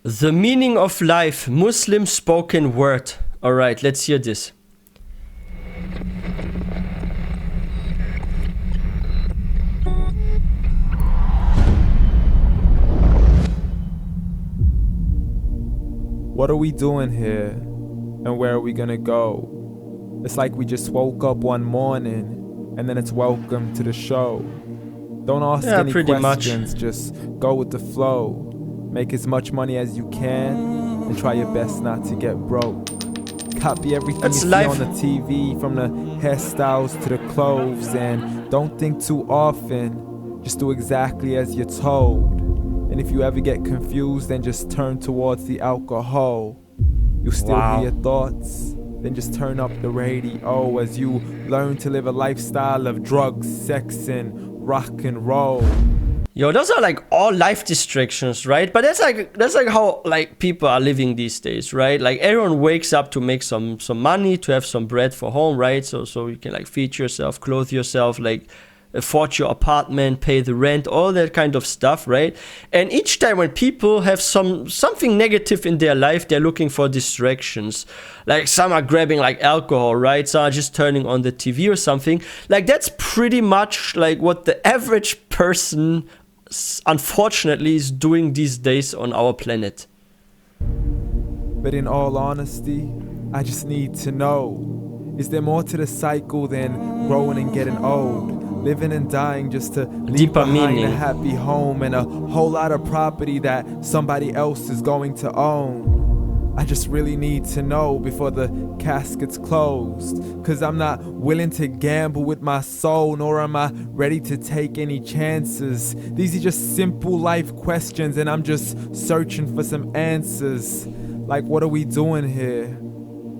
The meaning of life, Muslim spoken word. All right, let's hear this. What are we doing here? And where are we gonna go? It's like we just woke up one morning and then it's welcome to the show. Don't ask any questions, just go with the flow. Make as much money as you can and try your best not to get broke. Copy everything you see on the TV, from the hairstyles to the clothes, and don't think too often, just do exactly as you're told. And if you ever get confused, then just turn towards the alcohol. You'll still hear your thoughts, then just turn up the radio as you learn to live a lifestyle of drugs, sex, and rock and roll. Yo, those are like all life distractions, right? But that's like how like people are living these days, right? Like everyone wakes up to make some money, to have some bread for home, right? So you can like feed yourself, clothe yourself, like afford your apartment, pay the rent, all that kind of stuff, right? And each time when people have something negative in their life, they're looking for distractions. Like some are grabbing like alcohol, right? Some are just turning on the TV or something. Like that's pretty much like what the average person unfortunately is doing these days on our planet. But in all honesty, I just need to know, is there more to the cycle than growing and getting old? Living and dying just to leave behind a happy home and a whole lot of property that somebody else is going to own. I just really need to know before the casket's closed, 'cause I'm not willing to gamble with my soul, nor am I ready to take any chances. These are just simple life questions and I'm just searching for some answers. Like, what are we doing here?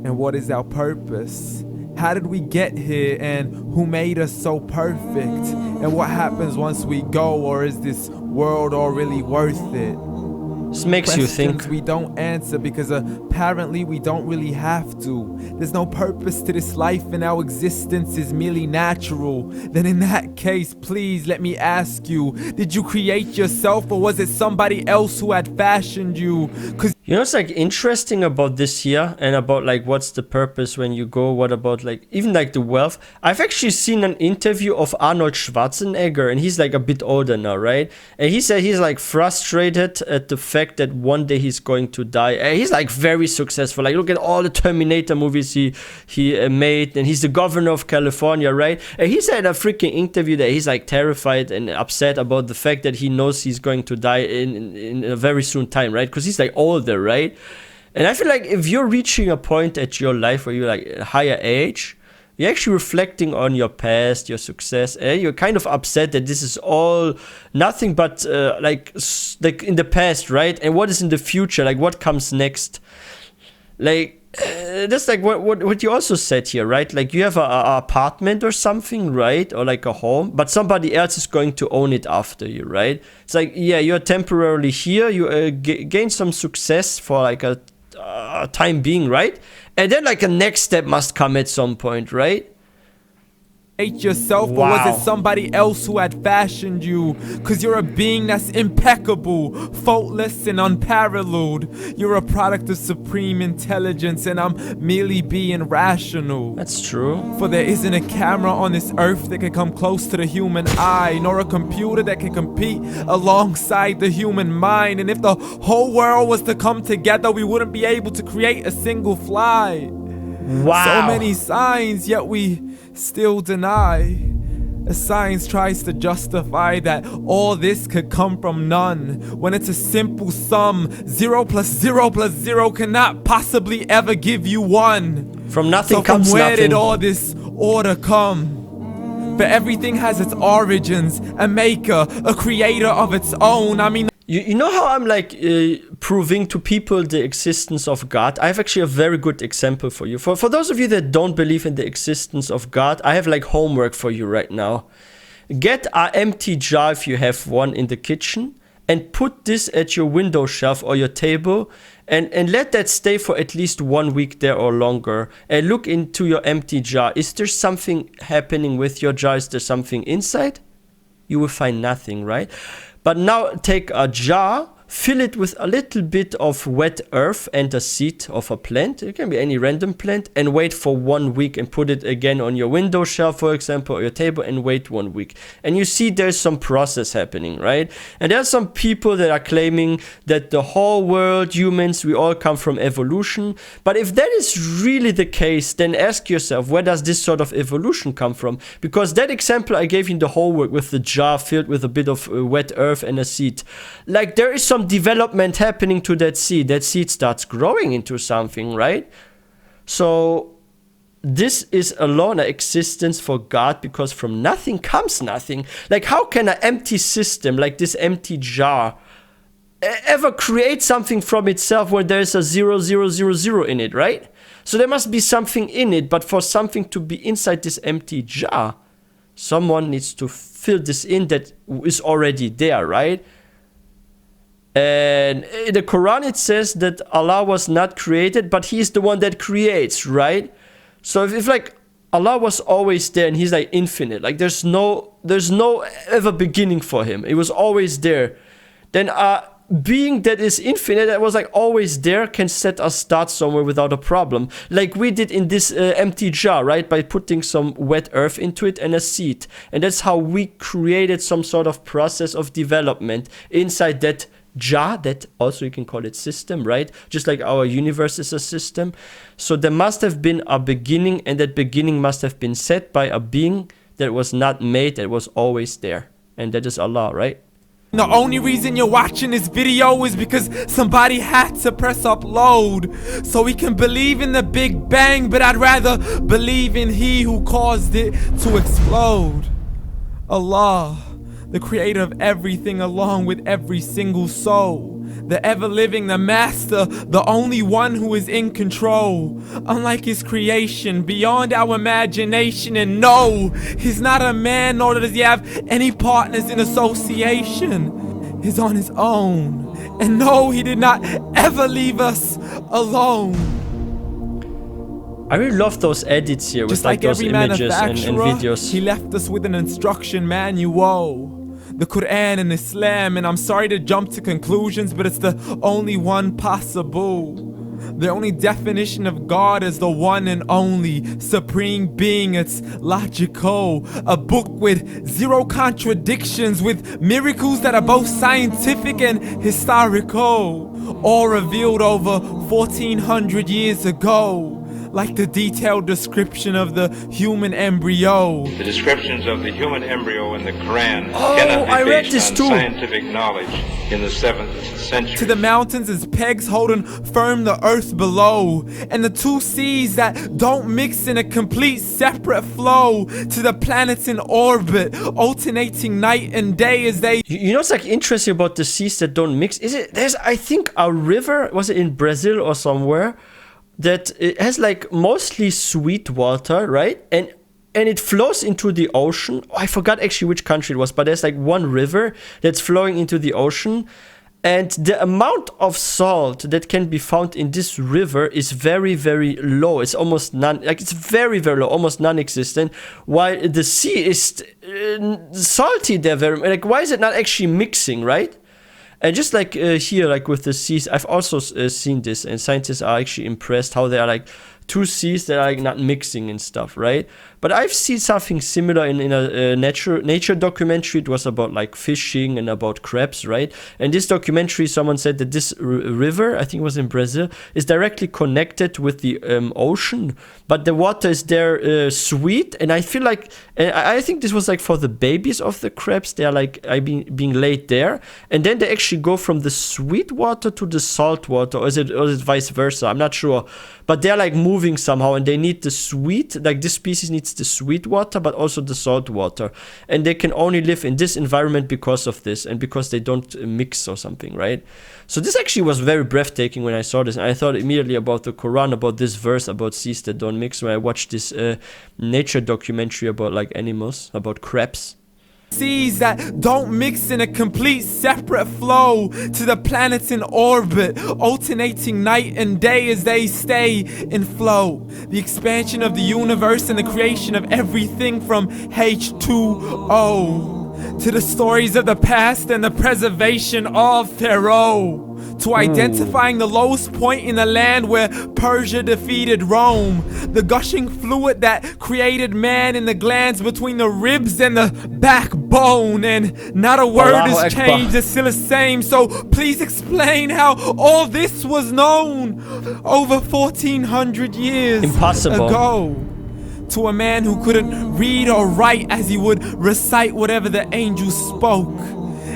And what is our purpose? How did we get here, and who made us so perfect? And what happens once we go, or is this world all really worth it? This makes you think. We don't answer because apparently we don't really have to. There's no purpose to this life and our existence is merely natural. Then in that case, please let me ask you, did you create yourself or was it somebody else who had fashioned you? 'Cause you know, it's like interesting about this here and about like what's the purpose when you go, what about like even like the wealth. I've actually seen an interview of Arnold Schwarzenegger and he's like a bit older now, right? And he said he's like frustrated at the fact that one day he's going to die. And he's like very successful. Like look at all the Terminator movies he made, and he's the governor of California, right? And he said in a freaking interview that he's like terrified and upset about the fact that he knows he's going to die in a very soon time, right? Because he's like older, right? And I feel like if you're reaching a point at your life where you're like a higher age, you're actually reflecting on your past, your success, and you're kind of upset that this is all nothing but like in the past, right? And what is in the future? Like what comes next? Like that's like what you also said here, right? Like you have a apartment or something, right? Or like a home, but somebody else is going to own it after you, right? It's like, yeah, you're temporarily here, you gain some success for like a time being, right? And then like a next step must come at some point, right? Yourself, or was it somebody else who had fashioned you? 'Cause you're a being that's impeccable, faultless and unparalleled. You're a product of supreme intelligence and I'm merely being rational. That's true. For there isn't a camera on this earth that can come close to the human eye, nor a computer that can compete alongside the human mind. And if the whole world was to come together, we wouldn't be able to create a single fly. Wow. So many signs, yet we still deny. As science tries to justify that all this could come from none, when it's a simple sum. 0 plus 0 plus 0 cannot possibly ever give you 1. From nothing comes nothing. Where did all this order come? But everything has its origins, a maker, a creator of its own. I mean, you know how I'm like proving to people the existence of God? I have actually a very good example for you. For those of you that don't believe in the existence of God, I have like homework for you right now. Get an empty jar if you have one in the kitchen and put this at your window shelf or your table and let that stay for at least 1 week there or longer. And look into your empty jar. Is there something happening with your jar? Is there something inside? You will find nothing, right? But now take a jar, fill it with a little bit of wet earth and a seed of a plant. It can be any random plant, and wait for 1 week and put it again on your window shelf, for example, or your table, and wait 1 week. And you see there's some process happening, right? And there are some people that are claiming that the whole world, humans, we all come from evolution. But if that is really the case, then ask yourself, where does this sort of evolution come from? Because that example I gave you in the homework with the jar filled with a bit of wet earth and a seed, like there is some development happening to that seed. That seed starts growing into something, right? So this is alone an existence for God, because from nothing comes nothing. Like, how can an empty system, like this empty jar, ever create something from itself where there's a 0, 0, 0, 0 in it, right? So there must be something in it, but for something to be inside this empty jar, someone needs to fill this in that is already there, right? And in the Quran it says that Allah was not created, but He is the one that creates, right? So if like Allah was always there and He's like infinite, like there's no ever beginning for Him, it was always there, then being that is infinite, that was like always there, can set us start somewhere without a problem, like we did in this empty jar, right? By putting some wet earth into it and a seed, and that's how we created some sort of process of development inside that jar, that also you can call it system, right? Just like our universe is a system. So there must have been a beginning, and that beginning must have been set by a being that was not made, that was always there, and that is Allah, right? The only reason you're watching this video is because somebody had to press upload so we can believe in the Big Bang, but I'd rather believe in He who caused it to explode. Allah, the creator of everything, along with every single soul, the ever-living, the master, the only one who is in control. Unlike His creation, beyond our imagination, and no, He's not a man, nor does He have any partners in association. He's on His own, and no, He did not ever leave us alone. I really love those edits here with Just like those every images and videos. He left us with an instruction manual, the Quran and Islam, and I'm sorry to jump to conclusions, but it's the only one possible. The only definition of God is the one and only supreme being. It's logical, a book with 0 contradictions, with miracles that are both scientific and historical, all revealed over 1400 years ago. Like the detailed description of the human embryo. The descriptions of the human embryo in the Quran cannot be based on scientific knowledge in the 7th century. To the mountains as pegs holding firm the earth below, and the 2 seas that don't mix in a complete separate flow. To the planets in orbit, alternating night and day as they... You know what's like interesting about the seas that don't mix? There's I think a river, was it in Brazil or somewhere, that it has like mostly sweet water, right? And it flows into the ocean. Oh, I forgot actually which country it was, but there's like one river that's flowing into the ocean. And the amount of salt that can be found in this river is very, very low. It's almost none, like it's very, very low, almost non-existent. While the sea is salty there, very, like why is it not actually mixing, right? And just like here, like with the seas, I've also seen this, and scientists are actually impressed how they are like 2 seas that are like not mixing and stuff, right? But I've seen something similar in a nature documentary. It was about like fishing and about crabs, right? And this documentary, someone said that this river, I think it was in Brazil, is directly connected with the ocean, but the water is there sweet, and I feel like, I think this was like for the babies of the crabs, they are like being laid there, and then they actually go from the sweet water to the salt water, or is it vice versa? I'm not sure, but they're like moving somehow, and they need the sweet, like this species needs the sweet water but also the salt water, and they can only live in this environment because of this, and because they don't mix or something, right? So this actually was very breathtaking when I saw this, and I thought immediately about the Quran, about this verse about seas that don't mix, when I watched this nature documentary about like animals, about crabs. Seas that don't mix in a complete separate flow. To the planets in orbit, alternating night and day as they stay in flow. The expansion of the universe and the creation of everything from H2O. to the stories of the past and the preservation of Pharaoh, to identifying the lowest point in the land where Persia defeated Rome, the gushing fluid that created man in the glands between the ribs and the backbone, and not a word Allahu is Akbar. changed, it's still the same. So please explain how all this was known over 1400 years Impossible. ago, to a man who couldn't read or write as he would recite whatever the angels spoke.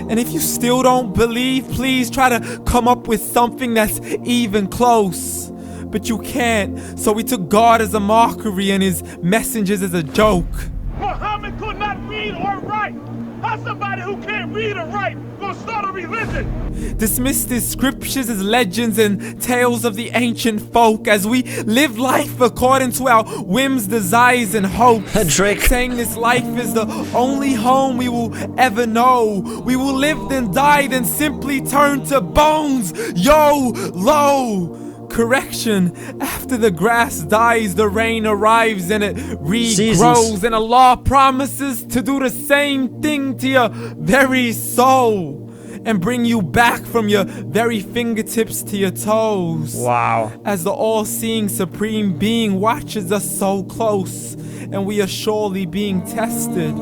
And if you still don't believe, please try to come up with something that's even close. But you can't, so we took God as a mockery and his messengers as a joke. Muhammad could not read or write. How somebody who can't read or write gonna start a religion? Dismissed his scriptures as legends and tales of the ancient folk as we live life according to our whims, desires, and hopes. Drake. Saying this life is the only home we will ever know. We will live then die, then simply turn to bones. YOLO! Correction, after the grass dies, the rain arrives and it regrows. Seasons. And Allah promises to do the same thing to your very soul and bring you back from your very fingertips to your toes. Wow. As the all-seeing supreme being watches us so close, and we are surely being tested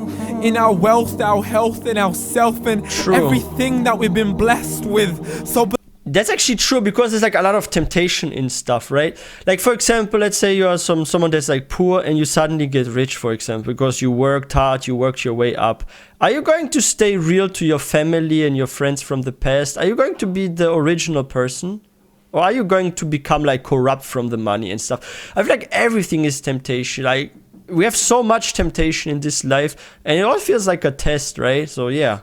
in our wealth, our health, and our self, and True. everything that we've been blessed with. So That's actually true, because there's like a lot of temptation in stuff, right? Like, for example, let's say you are someone that's like poor and you suddenly get rich, for example, because you worked hard, you worked your way up. Are you going to stay real to your family and your friends from the past? Are you going to be the original person? Or are you going to become like corrupt from the money and stuff? I feel like everything is temptation. Like, we have so much temptation in this life, and it all feels like a test, right? So yeah,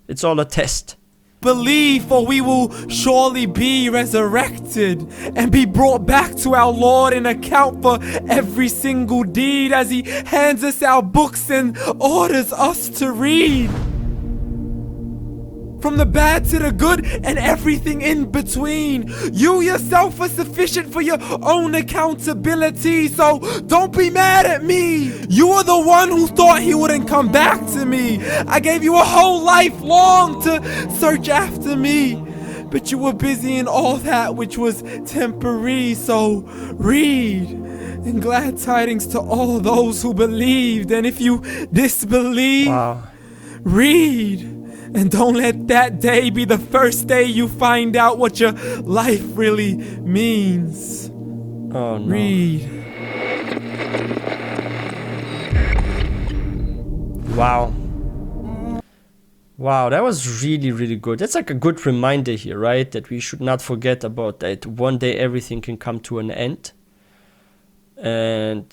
it's all a test. believe, for we will surely be resurrected and be brought back to our Lord and account for every single deed as he hands us our books and orders us to read. From the bad to the good and everything in between. You yourself are sufficient for your own accountability, so don't be mad at me. You are the one who thought he wouldn't come back to me. I gave you a whole life long to search after me, but you were busy in all that which was temporary, so read. And glad tidings to all those who believed, and if you disbelieve, read. And don't let that day be the first day you find out what your life really means. Oh no. Read. Wow. Wow, that was really, really good. That's like a good reminder here, right? That we should not forget about that. One day everything can come to an end. And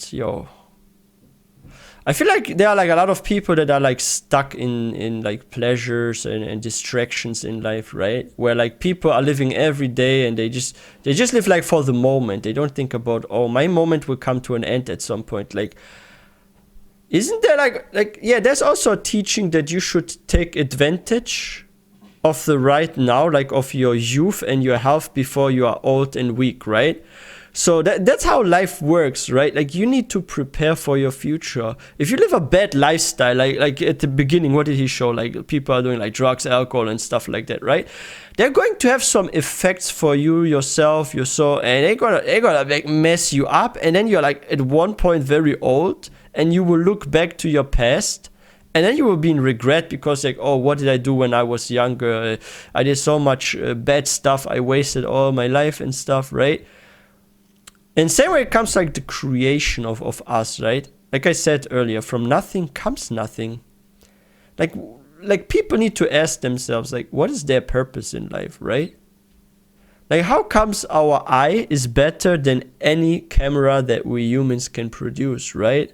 I feel like there are like a lot of people that are like stuck in like pleasures and distractions in life, right? Where like people are living every day and they just live like for the moment. They don't think about, oh, my moment will come to an end at some point. Like, isn't there there's also a teaching that you should take advantage of the right now, like of your youth and your health before you are old and weak, right? So that's how life works, right? Like, you need to prepare for your future. If you live a bad lifestyle, like at the beginning, what did he show? Like, people are doing like drugs, alcohol, and stuff like that, right? They're going to have some effects for you, yourself, your soul, and they're gonna like mess you up. And then you're like at one point very old, and you will look back to your past, and then you will be in regret because like, oh, what did I do when I was younger? I did so much bad stuff. I wasted all my life and stuff, right? And same way it comes like the creation of us, right? Like I said earlier, from nothing comes nothing. Like people need to ask themselves, like, what is their purpose in life, right? Like, how comes our eye is better than any camera that we humans can produce, right?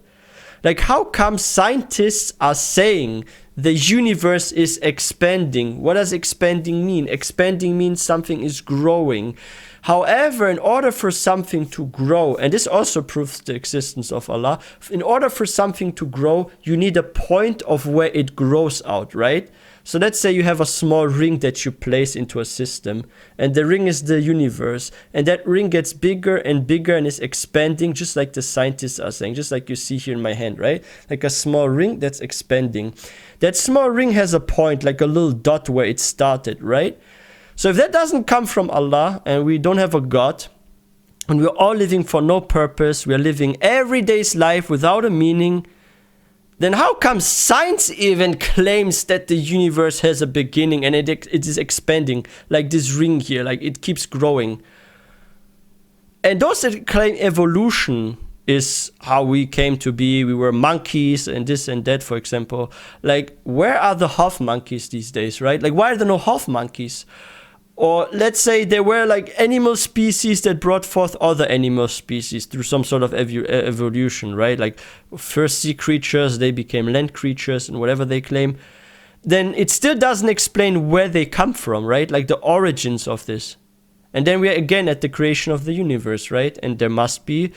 Like, how come scientists are saying the universe is expanding? What does expanding mean? Expanding means something is growing. However, in order for something to grow, and this also proves the existence of Allah, in order for something to grow, you need a point of where it grows out, right? So let's say you have a small ring that you place into a system, and the ring is the universe, and that ring gets bigger and bigger and is expanding, just like the scientists are saying, just like you see here in my hand, right? Like a small ring that's expanding. That small ring has a point, like a little dot where it started, right? So if that doesn't come from Allah, and we don't have a God, and we're all living for no purpose, we're living every day's life without a meaning, then how come science even claims that the universe has a beginning and it is expanding, like this ring here, like it keeps growing? And those that claim evolution is how we came to be, we were monkeys and this and that, for example, like where are the half monkeys these days, right? Like why are there no half monkeys? Or let's say there were like animal species that brought forth other animal species through some sort of evolution, right? Like first sea creatures, they became land creatures and whatever they claim. Then it still doesn't explain where they come from, right? Like the origins of this. And then we are again at the creation of the universe, right? And there must be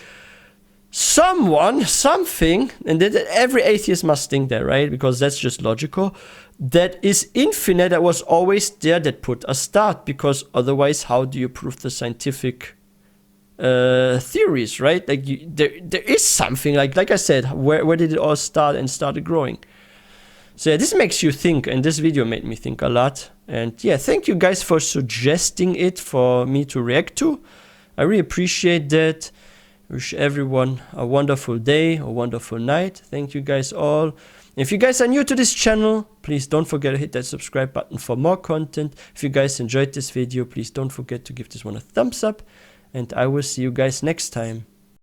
someone, something, and that every atheist must think that, right? Because that's just logical. That is infinite, that was always there, that put a start, because otherwise how do you prove the scientific theories, right? Like there is something, like I said, where did it all start and started growing? So yeah, this makes you think, and this video made me think a lot. And yeah, thank you guys for suggesting it for me to react to. I really appreciate that. Wish everyone a wonderful day, a wonderful night. Thank you guys all. If you guys are new to this channel, please don't forget to hit that subscribe button for more content. If you guys enjoyed this video, please don't forget to give this one a thumbs up. And I will see you guys next time.